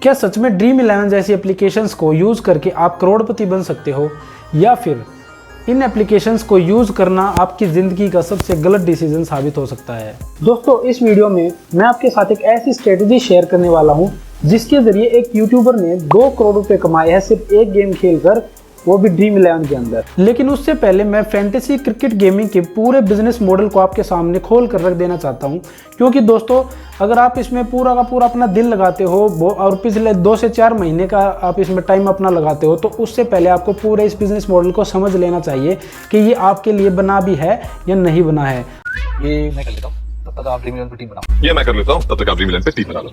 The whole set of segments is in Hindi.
क्या सच में ड्रीम इलेवन जैसी एप्लीकेशंस को यूज़ करके आप करोड़पति बन सकते हो, या फिर इन एप्लीकेशंस को यूज़ करना आपकी ज़िंदगी का सबसे गलत डिसीजन साबित हो सकता है। दोस्तों, इस वीडियो में मैं आपके साथ एक ऐसी स्ट्रेटजी शेयर करने वाला हूं जिसके ज़रिए एक यूट्यूबर ने 2 करोड़ रुपए कमाए हैं सिर्फ एक गेम खेलकर, वो भी ड्रीम इलेवन के अंदर। लेकिन उससे पहले मैं फैंटेसी क्रिकेट गेमिंग के पूरे बिजनेस मॉडल को आपके सामने खोल कर रख देना चाहता हूं, क्योंकि दोस्तों अगर आप इसमें पूरा का पूरा अपना दिल लगाते हो और पिछले 2 से 4 महीने का आप इसमें टाइम अपना लगाते हो, तो उससे पहले आपको पूरे इस बिजनेस मॉडल को समझ लेना चाहिए कि ये आपके लिए बना भी है या नहीं बना है। ये मैं कर लेता हूँ, तब तक आप ड्रीम इलेवन पे टीम बनाओ। ये मैं कर लेता हूँ, तब तक आप ड्रीम इलेवन पे टीम बना लो।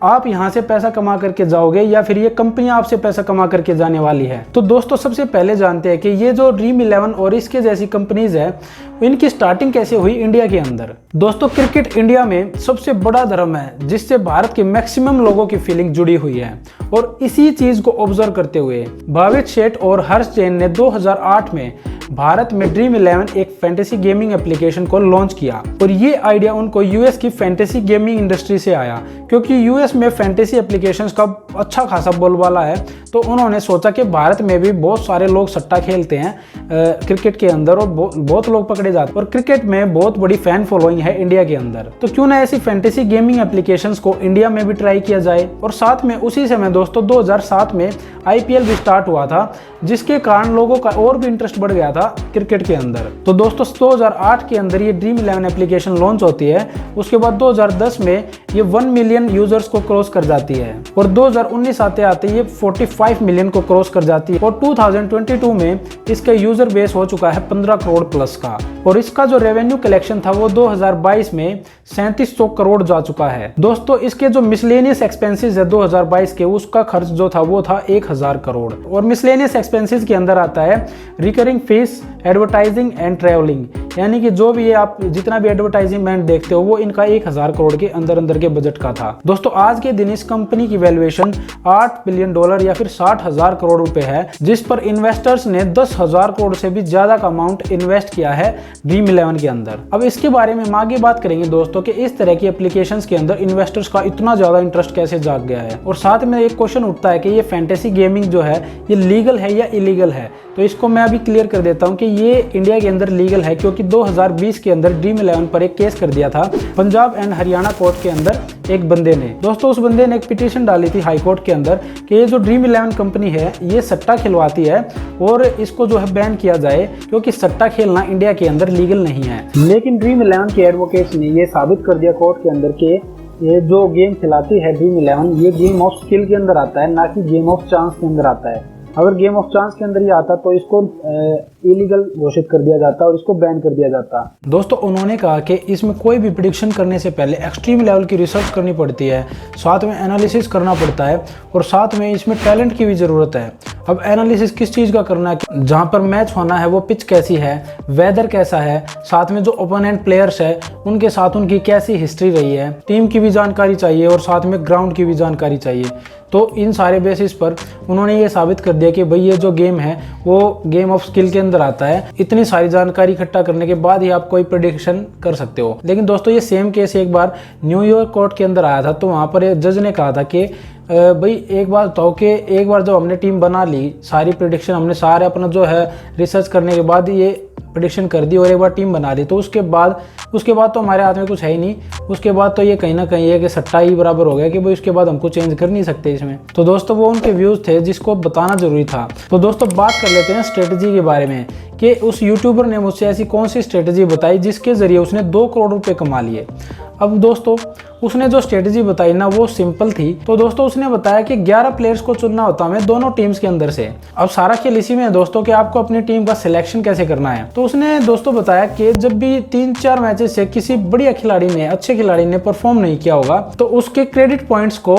आप यहाँ से पैसा कमा करके जाओगे या फिर ये कंपनी आपसे पैसा कमा करके जाने वाली है। तो दोस्तों सबसे पहले जानते हैं कि ये जो ड्रीम इलेवन और इसके जैसी कंपनीज है, इनकी स्टार्टिंग कैसे हुई इंडिया के अंदर। दोस्तों, क्रिकेट इंडिया में सबसे बड़ा धर्म है जिससे भारत के मैक्सिमम लोगों की फीलिंग जुड़ी हुई है, और इसी चीज को ऑब्जर्व करते हुए भावित शेठ और हर्ष जैन ने 2008 में भारत में ड्रीम इलेवन एक फैंटेसी गेमिंग एप्लीकेशन को लॉन्च किया। और ये आइडिया उनको यूएस की फैंटेसी गेमिंग इंडस्ट्री से आया, क्योंकि यूएस में फैंटेसी एप्लीकेशंस का अच्छा खासा बोलबाला है। तो उन्होंने सोचा कि भारत में भी बहुत सारे लोग सट्टा खेलते हैं क्रिकेट के अंदर, और बहुत लोग पकड़े जाते हैं, और क्रिकेट में बहुत बड़ी फैन फॉलोइंग है इंडिया के अंदर। तो क्यों ना ऐसी फैंटेसी गेमिंग एप्लीकेशंस को इंडिया में भी ट्राई किया जाए। और साथ में उसी समय दोस्तों 2007 में आईपीएल भी स्टार्ट हुआ था, जिसके कारण लोगों का और भी इंटरेस्ट बढ़ गया था क्रिकेट के अंदर। तो दोस्तों 2008 के अंदर ये ड्रीम इलेवन एप्लीकेशन लॉन्च होती है। उसके बाद 2010 में ये 1 मिलियन यूजर्स को क्रॉस कर जाती है, और 2019 आते आते ये 45 मिलियन को क्रॉस कर जाती है, और 2022 में इसका यूजर बेस हो चुका है 15 करोड़ प्लस का। और इसका जो रेवेन्यू कलेक्शन था वो 2022 में 3700 करोड़ जा चुका है। दोस्तों इसके जो मिसलेनियस एक्सपेंसेस है 2022 के, उसका खर्च जो था वो था 1000 करोड़। और मिसलेनियस एक्सपेंसेस के अंदर आता है recurring fees, advertising and travelling, यानी कि जो भी ये आप जितना भी एडवर्टाइजमेंट देखते हो वो इनका 1000 करोड़ के अंदर के बजट का था। दोस्तों आज के दिन इस कंपनी की वैल्यूएशन 8 बिलियन डॉलर या फिर 60,000 करोड़ रुपए है, जिस पर इन्वेस्टर्स ने 10,000 करोड़ से भी ज्यादा का अमाउंट इन्वेस्ट किया है ड्रीम इलेवन के अंदर। अब इसके बारे में हम आगे बात करेंगे दोस्तों कि इस तरह की एप्लीकेशंस के अंदर इन्वेस्टर्स का इतना ज्यादा इंटरेस्ट कैसे जाग गया है। और साथ में एक क्वेश्चन उठता है कि ये फैंटेसी गेमिंग जो है ये लीगल है या इलीगल है। तो इसको मैं अभी क्लियर कर देता हूं कि ये इंडिया के अंदर लीगल है, क्योंकि 2020 के अंदर ड्रीम इलेवन पर एक केस कर दिया था पंजाब एंड हरियाणा कोर्ट के अंदर एक बंदे ने। दोस्तों उस बंदे ने एक पिटीशन डाली थी हाई कोर्ट के अंदर कि ये जो ड्रीम इलेवन कंपनी है ये सट्टा खिलवाती है और इसको जो है बैन किया जाए, क्योंकि सट्टा खेलना इंडिया के अंदर लीगल नहीं है। लेकिन ड्रीम इलेवन के एडवोकेट्स ने ये साबित कर दिया कोर्ट के अंदर कि ये जो गेम खिलाती है ड्रीम इलेवन, ये गेम ऑफ स्किल के अंदर आता है, ना कि गेम ऑफ चांस के अंदर आता है। अगर गेम ऑफ चांस के अंदर ये आता तो इसको इलीगल घोषित कर दिया जाता और इसको बैन कर दिया जाता। दोस्तों उन्होंने कहा कि इसमें कोई भी प्रेडिक्शन करने से पहले एक्सट्रीम लेवल की रिसर्च करनी पड़ती है, साथ में एनालिसिस करना पड़ता है, और साथ में इसमें टैलेंट की भी ज़रूरत है। अब एनालिसिस किस चीज़ का करना है, जहाँ पर मैच होना है वो पिच कैसी है, वेदर कैसा है, साथ में जो ओपोनेंट प्लेयर्स है उनके साथ उनकी कैसी हिस्ट्री रही है, टीम की भी जानकारी चाहिए और साथ में ग्राउंड की भी जानकारी चाहिए। तो इन सारे बेसिस पर उन्होंने ये साबित कर दिया कि भाई ये जो गेम है वो गेम ऑफ स्किल के अंदर आता है। इतनी सारी जानकारी इकट्ठा करने के बाद ही आप कोई प्रेडिक्शन कर सकते हो। लेकिन दोस्तों ये सेम केस एक बार न्यूयॉर्क कोर्ट के अंदर आया था, तो वहाँ पर एक जज ने कहा था कि भाई एक बार बताओ कि एक बार जब हमने टीम बना ली, सारी प्रेडिक्शन हमने सारे अपना जो है रिसर्च करने के बाद ये प्रेडिक्शन कर दी और एक बार टीम बना दी, तो उसके बाद तो हमारे हाथ में कुछ है ही नहीं। उसके बाद तो ये कहीं ना कहीं है कि सट्टा ही बराबर हो गया कि भाई उसके बाद हमको चेंज कर नहीं सकते इसमें। तो दोस्तों वो उनके व्यूज़ थे जिसको बताना जरूरी था। तो दोस्तों बात कर लेते हैं स्ट्रेटजी के बारे में कि उस यूट्यूबर ने मुझसे ऐसी कौन सी स्ट्रेटजी बताई जिसके ज़रिए उसने 2 करोड़ रुपये कमा लिए। अब दोस्तों उसने जो स्ट्रेटजी बताई ना वो सिंपल थी। तो दोस्तों उसने बताया कि 11 प्लेयर्स को चुनना होता हमें दोनों टीम्स के अंदर से। अब सारा खेल इसी में है दोस्तों कि आपको अपनी टीम का सिलेक्शन कैसे करना है। तो उसने दोस्तों बताया कि जब भी 3-4 मैचेस से किसी बढ़िया खिलाड़ी ने, अच्छे खिलाड़ी ने परफॉर्म नहीं किया होगा, तो उसके क्रेडिट पॉइंट्स को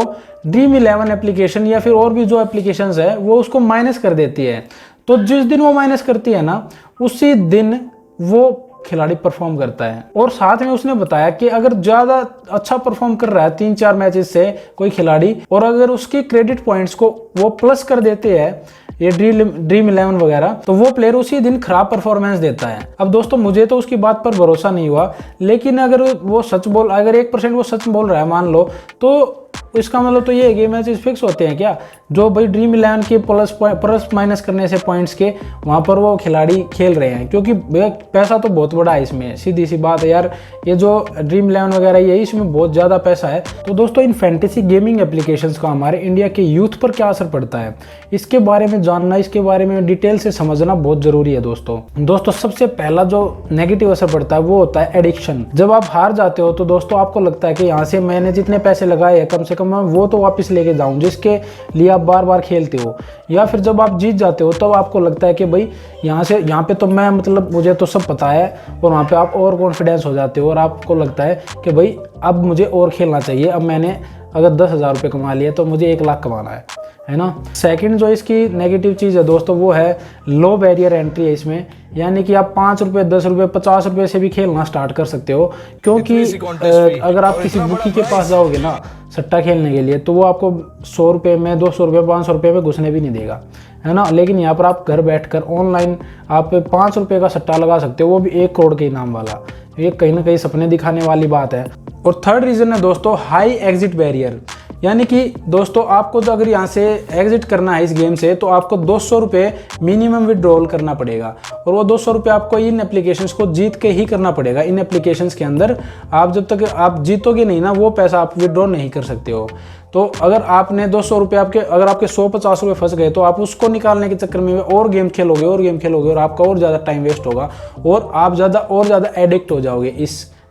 ड्रीम इलेवन एप्लीकेशन या फिर और भी जो एप्लीकेशन है वो उसको माइनस कर देती है। तो जिस दिन वो माइनस करती है ना, उसी दिन वो खिलाड़ी परफॉर्म करता है। और साथ में उसने बताया कि अगर ज़्यादा अच्छा परफॉर्म कर रहा है 3-4 मैचेस से कोई खिलाड़ी, और अगर उसके क्रेडिट पॉइंट्स को वो प्लस कर देते हैं ये ड्रीम 11 वगैरह, तो वो प्लेयर उसी दिन खराब परफॉर्मेंस देता है। अब दोस्तों मुझे तो उसकी बात पर भरोसा नहीं हुआ, लेकिन अगर 1% वो सच बोल रहा है मान लो, तो इसका मतलब तो ये है कि मैचेस फिक्स होते हैं क्या? जो भाई ड्रीम 11 के प्लस माइनस करने से पॉइंट्स के वहाँ पर वो खिलाड़ी खेल रहे हैं, क्योंकि पैसा तो बहुत बड़ा है इसमें, सीधी सी बात है यार। ये जो ड्रीम 11 वगैरह ये इसमें बहुत ज़्यादा पैसा है। तो दोस्तों इन फैंटेसी गेमिंग एप्लीकेशंस का हमारे इंडिया के यूथ पर क्या असर पड़ता है, इसके बारे में जानना, इसके बारे में डिटेल से समझना बहुत ज़रूरी है दोस्तों। सबसे पहला जो नेगेटिव असर पड़ता है वो होता है एडिक्शन। जब आप हार जाते हो तो दोस्तों आपको लगता है कि यहाँ से मैंने जितने पैसे लगाए हैं कम से कम मैं वो तो वापस लेके जाऊं जिसके लिए आप बार बार खेलते हो। या फिर जब आप जीत जाते हो तब तो आपको लगता है कि भाई यहाँ पे तो मैं मतलब मुझे तो सब पता है, और वहाँ पे आप और कॉन्फिडेंस हो जाते हो और आपको लगता है कि भाई अब मुझे और खेलना चाहिए, अब मैंने अगर 10,000 रुपये कमा लिए तो मुझे 1 लाख कमाना है ना। सेकंड जो इसकी नेगेटिव चीज़ है दोस्तों वो है लो बैरियर एंट्री है इसमें, यानी कि आप 5 रुपये, 10 रुपये, 50 रुपये से भी खेलना स्टार्ट कर सकते हो। क्योंकि अगर आप किसी बुकी के पास जाओगे ना सट्टा खेलने के लिए, तो वो आपको 100 रुपये में, 200 रुपये, 500 रुपये में घुसने भी नहीं देगा, है ना। लेकिन यहाँ पर आप घर बैठकर ऑनलाइन आप 5 रुपये का सट्टा लगा सकते हो, वो भी 1 करोड़ के इनाम वाला। ये कहीं ना कहीं सपने दिखाने वाली बात है। और थर्ड रीज़न है दोस्तों हाई एग्जिट बैरियर, यानी कि दोस्तों आपको तो अगर यहाँ से एग्जिट करना है इस गेम से तो आपको 200 रुपये मिनिमम विड्रॉल करना पड़ेगा, और वो 200 रुपये आपको इन एप्लीकेशंस को जीत के ही करना पड़ेगा। इन एप्लीकेशंस के अंदर आप जब तक आप जीतोगे नहीं ना, वो पैसा आप विड्रॉ नहीं कर सकते हो। तो अगर आपने 200 रुपये अगर आपके 150 रुपये फंस गए तो आप उसको निकालने के चक्कर में और गेम खेलोगे और आपका और ज़्यादा टाइम वेस्ट होगा, और आप ज़्यादा एडिक्ट हो जाओगे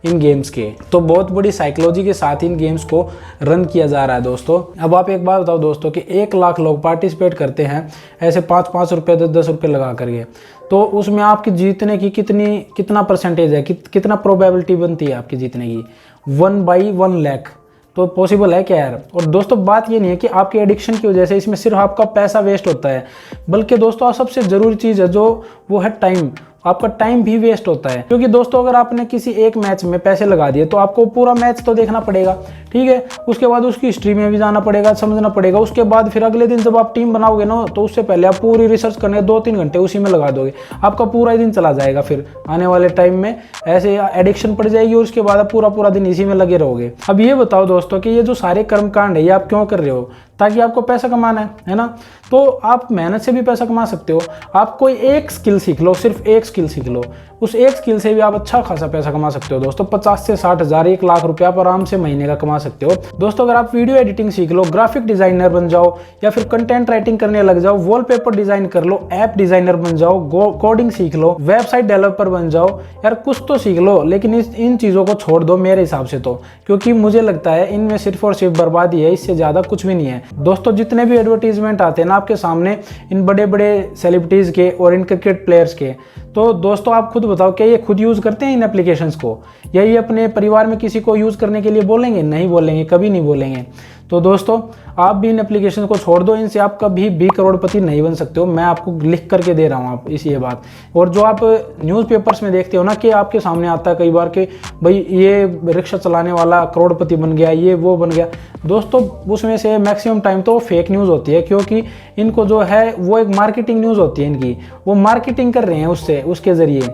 इन गेम्स के। तो बहुत बड़ी साइकोलॉजी के साथ इन गेम्स को रन किया जा रहा है दोस्तों। अब आप एक बात बताओ दोस्तों कि 1 लाख लोग पार्टिसिपेट करते हैं ऐसे 5-5 रुपये, 10-10 रुपये लगा करके, तो उसमें आपकी जीतने की कितना परसेंटेज है, कितना प्रोबेबिलिटी बनती है आपकी जीतने की? 1/1 लाख। तो पॉसिबल है क्या यार? और दोस्तों बात ये नहीं है कि आपके एडिक्शन की वजह से इसमें सिर्फ आपका पैसा वेस्ट होता है, बल्कि दोस्तों सबसे ज़रूरी चीज़ है जो वो है टाइम। आपका टाइम भी वेस्ट होता है, क्योंकि दोस्तों अगर आपने किसी एक मैच में पैसे लगा दिए तो आपको पूरा मैच तो देखना पड़ेगा, ठीक है। उसके बाद उसकी हिस्ट्री में भी जाना पड़ेगा, समझना पड़ेगा। उसके बाद फिर अगले दिन जब आप टीम बनाओगे ना, तो उससे पहले आप पूरी रिसर्च करने 2-3 घंटे उसी में लगा दोगे, आपका पूरा ही दिन चला जाएगा। फिर आने वाले टाइम में ऐसे एडिक्शन पड़ जाएगी और उसके बाद आप पूरा दिन इसी में लगे रहोगे। अब ये बताओ दोस्तों कि ये जो सारे कर्मकांड है ये आप क्यों कर रहे हो? ताकि आपको पैसा कमाना है ना। तो आप मेहनत से भी पैसा कमा सकते हो। आप कोई एक स्किल सीख लो, सिर्फ एक स्किल सीख लो, उस एक स्किल से भी आप अच्छा खासा पैसा कमा सकते हो दोस्तों। 50 से 60 हज़ार, 1 लाख रुपया आप आराम से महीने का कमा सकते हो दोस्तों। अगर आप वीडियो एडिटिंग सीख लो, ग्राफिक डिजाइनर बन जाओ, या फिर कंटेंट राइटिंग करने लग जाओ, वॉलपेपर डिजाइन कर लो, ऐप डिजाइनर बन जाओ, कोडिंग सीख लो, वेबसाइट डेवलपर बन जाओ, यार कुछ तो सीख लो। लेकिन इन चीज़ों को छोड़ दो मेरे हिसाब से तो, क्योंकि मुझे लगता है इनमें सिर्फ और सिर्फ बर्बादी है, इससे ज़्यादा कुछ भी नहीं है दोस्तों। जितने भी एडवर्टीजमेंट आते हैं ना आपके सामने इन बड़े बड़े सेलिब्रिटीज़ के और इन क्रिकेट प्लेयर्स के, तो दोस्तों आप खुद बताओ क्या ये खुद यूज़ करते हैं इन एप्लीकेशंस को, या ये अपने परिवार में किसी को यूज़ करने के लिए बोलेंगे? नहीं बोलेंगे, कभी नहीं बोलेंगे। तो दोस्तों आप भी इन एप्लीकेशन को छोड़ दो, इनसे आप कभी भी करोड़पति नहीं बन सकते हो। मैं आपको लिख करके दे रहा हूँ आप इसी ये बात। और जो आप न्यूज़पेपर्स में देखते हो ना कि आपके सामने आता है कई बार कि भाई ये रिक्शा चलाने वाला करोड़पति बन गया, ये वो बन गया, दोस्तों उसमें से मैक्सिमम टाइम तो फेक न्यूज़ होती है, क्योंकि इनको जो है वो एक मार्केटिंग न्यूज़ होती है इनकी, वो मार्केटिंग कर रहे हैं उसके ज़रिए।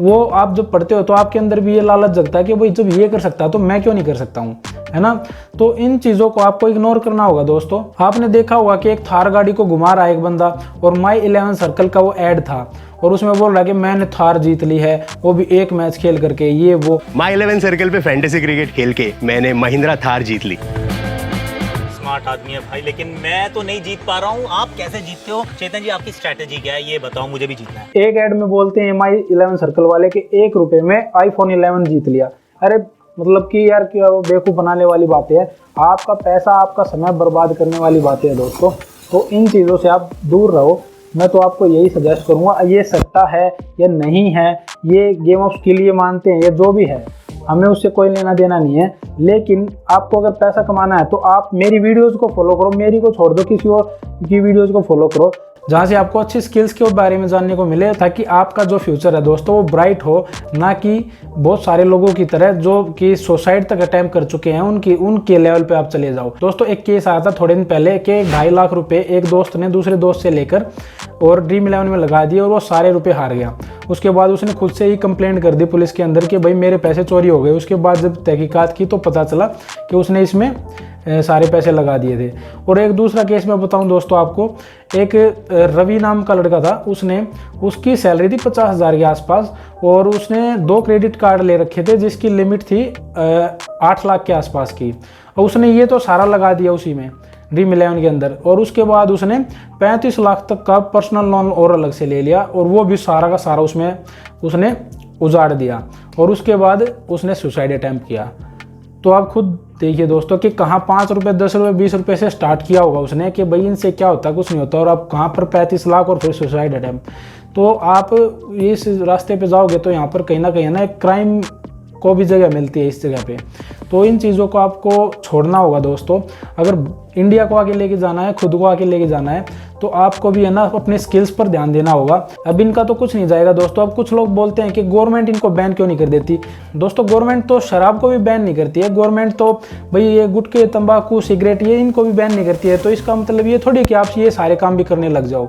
वो आप जब पढ़ते हो तो आपके अंदर भी ये लालच जगता है कि भाई जब ये कर सकता है तो मैं क्यों नहीं कर सकता हूँ, है ना। तो इन चीज़ों को आपको इग्नोर करना होगा दोस्तों। आपने देखा होगा कि एक थार गाड़ी को घुमा रहा है एक बंदा, और माई 11 सर्कल का वो ऐड था, और उसमें बोल रहा है कि मैंने थार जीत ली है, वो भी एक मैच खेल करके, ये वो। माई 11 सर्कल पे फैंटेसी क्रिकेट खेल के मैंने महिंद्रा थार जीत ली। स्मार्ट आदमी है भाई, लेकिन मैं तो नहीं जीत पा रहा हूँ। आप कैसे जीतते हो चेतन जी? आपकी स्ट्रैटेजी क्या है ये बताओ, मुझे भी जीतना है। एक ऐड में बोलते हैं माई 11 सर्कल वाले के 1 रुपए में iPhone 11 जीत लिया। अरे मतलब कि यार क्या वो बेवकूफ़ बनाने वाली बातें हैं, आपका पैसा आपका समय बर्बाद करने वाली बातें हैं दोस्तों। तो इन चीज़ों से आप दूर रहो। मैं तो आपको यही सजेस्ट करूँगा, ये सट्टा है या नहीं है, ये गेम ऑफ स्किल ये मानते हैं, ये जो भी है हमें उससे कोई लेना देना नहीं है। लेकिन आपको अगर पैसा कमाना है तो आप मेरी वीडियोज़ को फॉलो करो, मेरी को छोड़ दो, किसी और की वीडियोज़ को फॉलो करो। जहाँ से आपको अच्छी स्किल्स के बारे में जानने को मिले, ताकि आपका जो फ्यूचर है दोस्तों वो ब्राइट हो, ना कि बहुत सारे लोगों की तरह जो कि सुसाइड तक अटेम्प्ट कर चुके हैं उनके लेवल पे आप चले जाओ। दोस्तों एक केस आया था थोड़े दिन पहले कि 2.5 लाख रुपए एक दोस्त ने दूसरे दोस्त से लेकर और ड्रीम11 में लगा दिए और वो सारे रुपए हार गया। उसके बाद उसने खुद से ही कंप्लेंट कर दी पुलिस के अंदर कि भाई मेरे पैसे चोरी हो गए। उसके बाद जब तहकीकात की तो पता चला कि उसने इसमें सारे पैसे लगा दिए थे। और एक दूसरा केस मैं बताऊं दोस्तों आपको, एक रवि नाम का लड़का था, उसकी सैलरी थी 50,000 के आसपास और उसने 2 क्रेडिट कार्ड ले रखे थे जिसकी लिमिट थी 8 लाख के आसपास की। और उसने ये तो सारा लगा दिया उसी में ड्रीम11 के अंदर, और उसके बाद उसने 35 लाख तक का पर्सनल लोन और अलग से ले लिया और वो भी सारा का सारा उसने उजाड़ दिया। और उसके बाद उसने सुसाइड अटैम्प्ट किया। तो आप खुद देखिए दोस्तों कि कहाँ 5 रुपये 10 रुपये 20 रुपये से स्टार्ट किया होगा उसने कि भाई इनसे क्या होता है, कुछ नहीं होता, और आप कहाँ पर 35 लाख और फिर सुसाइड अटैम्प्ट। तो आप इस रास्ते पे जाओगे तो यहाँ पर कहीं ना कहीं ना एक क्राइम को भी जगह मिलती है इस जगह पे। तो इन चीज़ों को आपको छोड़ना होगा दोस्तों। अगर इंडिया को आगे लेके जाना है, खुद को आगे लेके जाना है, तो आपको भी है ना अपने स्किल्स पर ध्यान देना होगा। अब इनका तो कुछ नहीं जाएगा दोस्तों। अब कुछ लोग बोलते हैं कि गवर्नमेंट इनको बैन क्यों नहीं कर देती। दोस्तों गवर्नमेंट तो शराब को भी बैन नहीं करती है, गवर्नमेंट तो भाई ये गुटखे तंबाकू सिगरेट ये इनको भी बैन नहीं करती है। तो इसका मतलब ये थोड़ी कि आप ये सारे काम भी करने लग जाओ,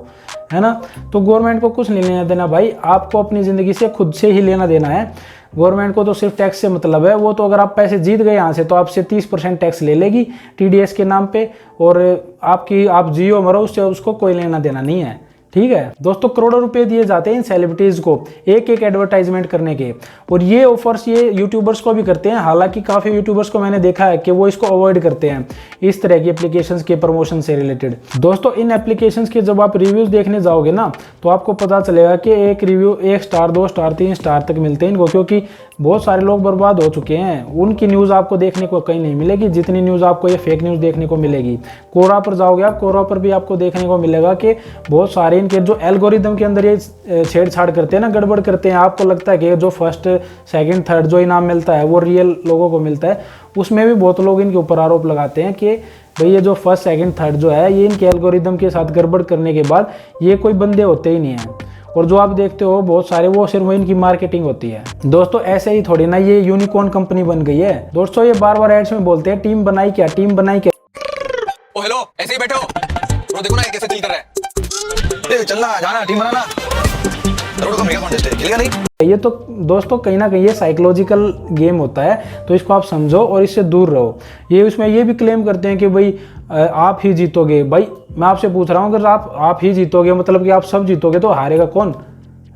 है ना। तो गवर्नमेंट को कुछ नहीं लेना देना भाई, आपको अपनी ज़िंदगी से खुद से ही लेना देना है। गवर्नमेंट को तो सिर्फ टैक्स से मतलब है। वो तो अगर आप पैसे जीत गए यहाँ से तो आपसे 30% टैक्स ले लेगी TDS के नाम पे, और आप जियो मरो उससे उसको कोई लेना देना नहीं है, ठीक है दोस्तों। करोड़ों रुपए दिए जाते हैं इन सेलिब्रिटीज़ को एक एडवर्टाइजमेंट करने के, और ये ऑफर्स ये यूट्यूबर्स को भी करते हैं। हालांकि काफ़ी यूट्यूबर्स को मैंने देखा है कि वो इसको अवॉइड करते हैं इस तरह की एप्लीकेशंस के प्रमोशन से रिलेटेड। दोस्तों इन एप्लीकेशंस के जब आप रिव्यूज़ देखने जाओगे ना तो आपको पता चलेगा कि एक रिव्यू 1 स्टार 2 स्टार 3 स्टार तक मिलते हैं इनको, क्योंकि बहुत सारे लोग बर्बाद हो चुके हैं। उनकी न्यूज़ आपको देखने को कहीं नहीं मिलेगी जितनी न्यूज़ आपको ये फेक न्यूज़ देखने को मिलेगी। कोरा पर जाओगे आप, कोरा पर भी आपको देखने को मिलेगा कि बहुत सारे इनके जो एल्गोरिदम के अंदर ये छेड़छाड़ करते हैं ना, गड़बड़ करते हैं। आपको लगता है कि जो फर्स्ट सेकंड थर्ड जो इनाम मिलता है वो रियल लोगों को मिलता है, उसमें भी बहुत लोग इनके ऊपर आरोप लगाते हैं कि भाई ये जो फर्स्ट सेकंड थर्ड जो है ये इनके एल्गोरिदम के साथ गड़बड़ करने के बाद ये कोई बंदे होते ही नहीं हैं। और जो आप देखते हो बहुत सारे वो सिर्फ वो इनकी मार्केटिंग होती है। दोस्तों ऐसे ही थोड़ी ना ये यूनिकॉर्न कंपनी बन गई है। दोस्तों ये बार बार एड्स में बोलते हैं टीम बनाई क्या, टीम बनाई क्या। ओ हेलो, ऐसे ही बैठे हो, थोड़ा देखो ना ये कैसे चिल कर रहा है। चलना जाना टीम बनाना, रोड का मेगा कॉन्टेस्ट है, खेलेगा नहीं। ये तो दोस्तों कहीं ना कहीं ये साइकोलॉजिकल गेम होता है, तो इसको आप समझो और इससे दूर रहो। ये उसमें ये भी क्लेम करते हैं कि भाई आप ही जीतोगे। भाई मैं आपसे पूछ रहा हूँ, अगर आप ही जीतोगे मतलब कि आप सब जीतोगे तो हारेगा कौन,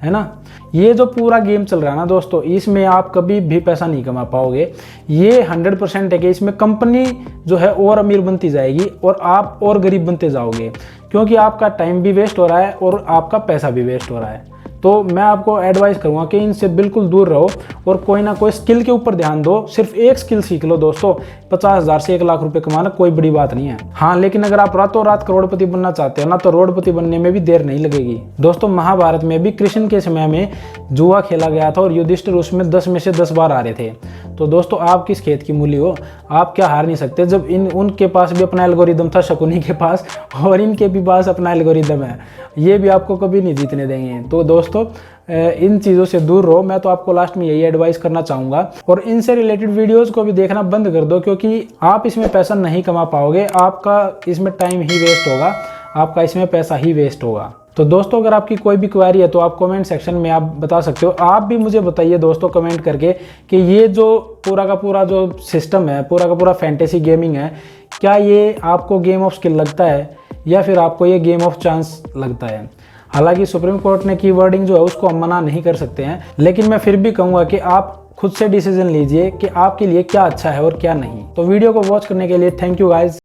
है ना। ये जो पूरा गेम चल रहा है ना दोस्तों, इसमें आप कभी भी पैसा नहीं कमा पाओगे। ये 100% है कि इसमें कंपनी जो है और अमीर बनती जाएगी और आप और गरीब बनते जाओगे, क्योंकि आपका टाइम भी वेस्ट हो रहा है और आपका पैसा भी वेस्ट हो रहा है। तो मैं आपको एडवाइस करूंगा कि इनसे बिल्कुल दूर रहो और कोई ना कोई स्किल के ऊपर ध्यान दो। सिर्फ एक स्किल सीख लो दोस्तों, 50,000 से 1 लाख रुपए कमाना कोई बड़ी बात नहीं है। हाँ, लेकिन अगर आप रातों रात करोड़पति बनना चाहते हो ना तो रोडपति बनने में भी देर नहीं लगेगी। दोस्तों महाभारत में भी कृष्ण के समय में जुआ खेला गया था और युधिष्ठिर उसमें 10 में से 10 बार हारे थे। तो दोस्तों आप किस खेत की मूली हो, आप क्या हार नहीं सकते जब उनके पास भी अपना एल्गोरिदम था शकुनी के पास, और इनके भी पास अपना एल्गोरिदम है। ये भी आपको कभी नहीं जीतने देंगे। तो दोस्तों इन चीज़ों से दूर रहो। मैं तो आपको लास्ट में यही एडवाइस करना चाहूँगा, और इनसे रिलेटेड वीडियोस को भी देखना बंद कर दो, क्योंकि आप इसमें पैसा नहीं कमा पाओगे। आपका इसमें टाइम ही वेस्ट होगा, आपका इसमें पैसा ही वेस्ट होगा। तो दोस्तों अगर आपकी कोई भी क्वेरी है तो आप कमेंट सेक्शन में आप बता सकते हो। आप भी मुझे बताइए दोस्तों कमेंट करके कि ये जो पूरा का पूरा जो सिस्टम है, पूरा का पूरा फैंटेसी गेमिंग है, क्या ये आपको गेम ऑफ स्किल लगता है या फिर आपको ये गेम ऑफ चांस लगता है। हालांकि सुप्रीम कोर्ट ने की वर्डिंग जो है उसको हम मना नहीं कर सकते हैं, लेकिन मैं फिर भी कहूँगा कि आप खुद से डिसीजन लीजिए कि आपके लिए क्या अच्छा है और क्या नहीं। तो वीडियो को वॉच करने के लिए थैंक यू गाइज।